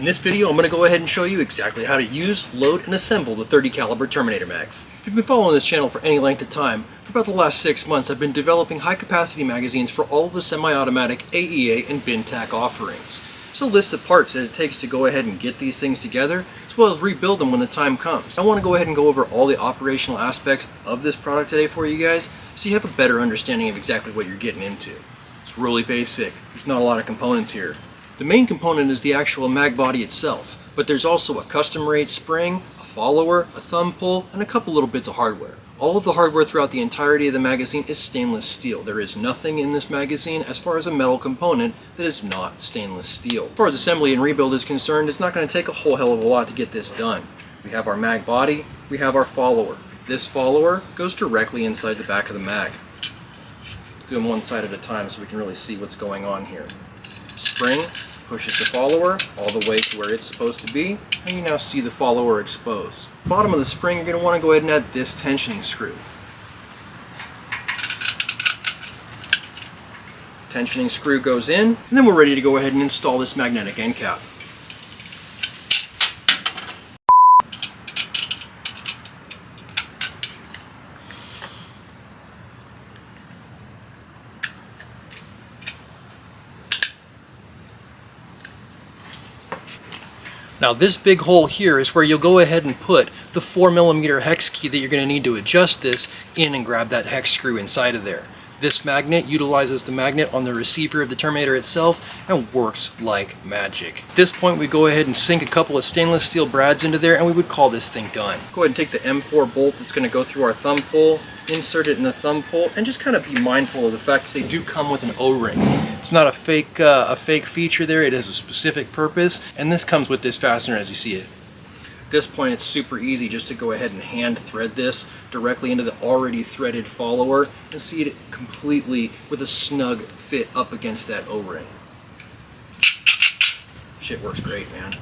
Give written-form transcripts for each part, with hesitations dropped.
In this video, I'm going to go ahead and show you exactly how to use, load, and assemble the 30 caliber Terminator mags. If you've been following this channel for any length of time, for about the last 6 months I've been developing high capacity magazines for all of the semi-automatic AEA and bin tack offerings. It's a list of parts that it takes to go ahead and get these things together, as well as rebuild them when the time comes. I want to go ahead and go over all the operational aspects of this product today for you guys, so you have a better understanding of exactly what you're getting into. It's really basic. There's not a lot of components here. The main component is the actual mag body itself, but there's also a custom rate spring, a follower, a thumb pull, and a couple little bits of hardware. All of the hardware throughout the entirety of the magazine is stainless steel. There is nothing in this magazine as far as a metal component that is not stainless steel. As far as assembly and rebuild is concerned, it's not going to take a whole hell of a lot to get this done. We have our mag body, we have our follower. This follower goes directly inside the back of the mag. Do them one side at a time so we can really see what's going on here. Spring pushes the follower all the way to where it's supposed to be, and you now see the follower exposed. Bottom of the spring, you're going to want to go ahead and add this tensioning screw. Tensioning screw goes in, and then we're ready to go ahead and install this magnetic end cap. Now this big hole here is where you'll go ahead and put the 4mm hex key that you're going to need to adjust this in and grab that hex screw inside of there. This magnet utilizes the magnet on the receiver of the Terminator itself and works like magic. At this point we go ahead and sink a couple of stainless steel brads into there and we would call this thing done. Go ahead and take the M4 bolt that's going to go through our thumb pull, insert it in the thumb pull, and just kind of be mindful of the fact that they do come with an O-ring. It's not a fake feature there, it has a specific purpose, and this comes with this fastener as you see it. At this point it's super easy just to go ahead and hand thread this directly into the already threaded follower and seat it completely with a snug fit up against that O-ring. Shit works great, man.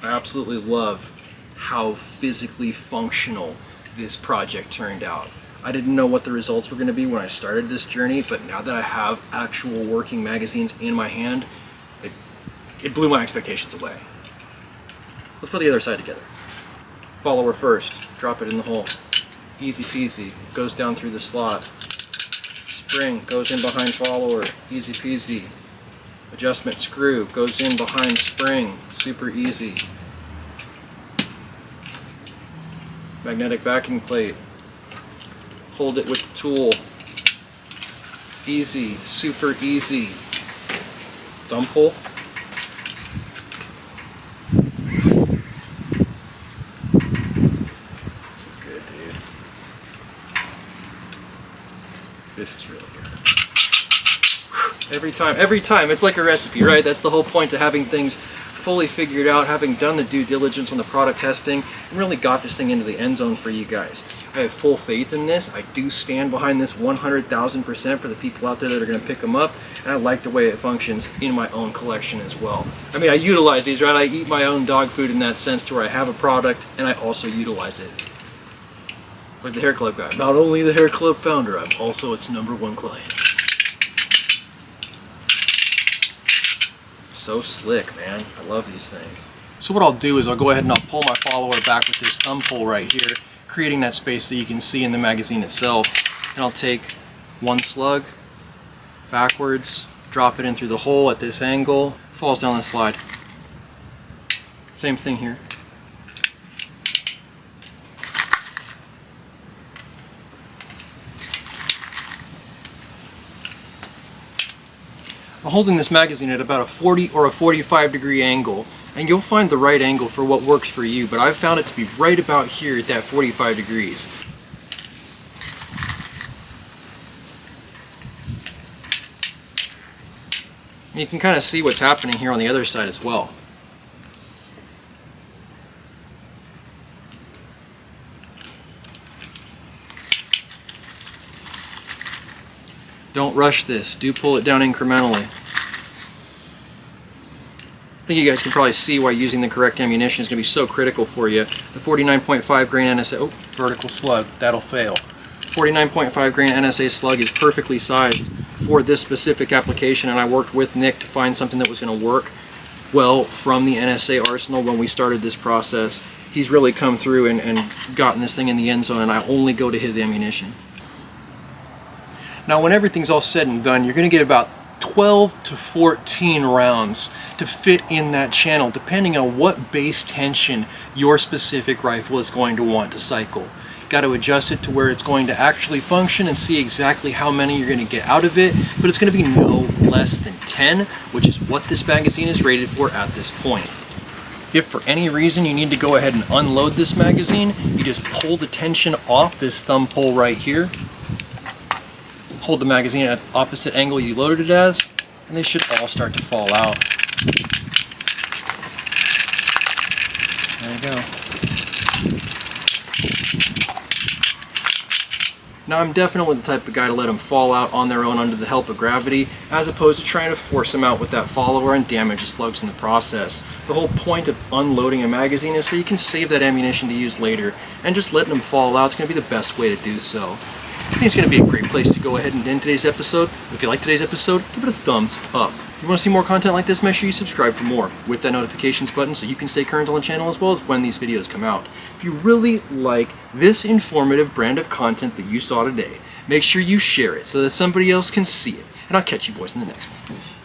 I absolutely love how physically functional this project turned out. I didn't know what the results were going to be when I started this journey, but now that I have actual working magazines in my hand, it blew my expectations away. Let's put the other side together. Follower first, drop it in the hole. Easy peasy, goes down through the slot. Spring goes in behind follower, easy peasy. Adjustment screw goes in behind spring, super easy. Magnetic backing plate. Hold it with the tool. Easy, super easy. Thumb pull. This is good, dude. This is really good. Every time, it's like a recipe, right? That's the whole point to having things fully figured out, having done the due diligence on the product testing, and really got this thing into the end zone for you guys. I have full faith in this. I do stand behind this 100,000% for the people out there that are going to pick them up, and I like the way it functions in my own collection as well. I mean, I utilize these, right? I eat my own dog food in that sense to where I have a product and I also utilize it. Like the hair club guy. Not only the hair club founder, I'm also its #1 client. So slick, man. I love these things. So what I'll do is I'll go ahead and I'll pull my follower back with this thumb pull right here, creating that space that you can see in the magazine itself. And I'll take one slug backwards, drop it in through the hole at this angle, falls down the slide. Same thing here. I'm holding this magazine at about a 40 or a 45 degree angle, and you'll find the right angle for what works for you, but I've found it to be right about here at that 45 degrees. And you can kind of see what's happening here on the other side as well. Don't rush this, do pull it down incrementally. I think you guys can probably see why using the correct ammunition is going to be so critical for you. The 49.5 grain NSA, oh, vertical slug, that'll fail. 49.5 grain NSA slug is perfectly sized for this specific application, and I worked with Nick to find something that was going to work well from the NSA arsenal when we started this process. He's really come through and gotten this thing in the end zone, and I only go to his ammunition. Now when everything's all said and done, you're going to get about 12 to 14 rounds to fit in that channel, depending on what base tension your specific rifle is going to want to cycle. You've got to adjust it to where it's going to actually function and see exactly how many you're going to get out of it, but it's going to be no less than 10, which is what this magazine is rated for at this point. If for any reason you need to go ahead and unload this magazine, you just pull the tension off this thumb pull right here, hold the magazine at the opposite angle you loaded it as, and they should all start to fall out. There you go. Now I'm definitely the type of guy to let them fall out on their own under the help of gravity, as opposed to trying to force them out with that follower and damage the slugs in the process. The whole point of unloading a magazine is so you can save that ammunition to use later, and just letting them fall out is going to be the best way to do so. I think it's going to be a great place to go ahead and end today's episode. If you like today's episode, give it a thumbs up. If you want to see more content like this, make sure you subscribe for more with that notifications button so you can stay current on the channel as well as when these videos come out. If you really like this informative brand of content that you saw today, make sure you share it so that somebody else can see it. And I'll catch you boys in the next one.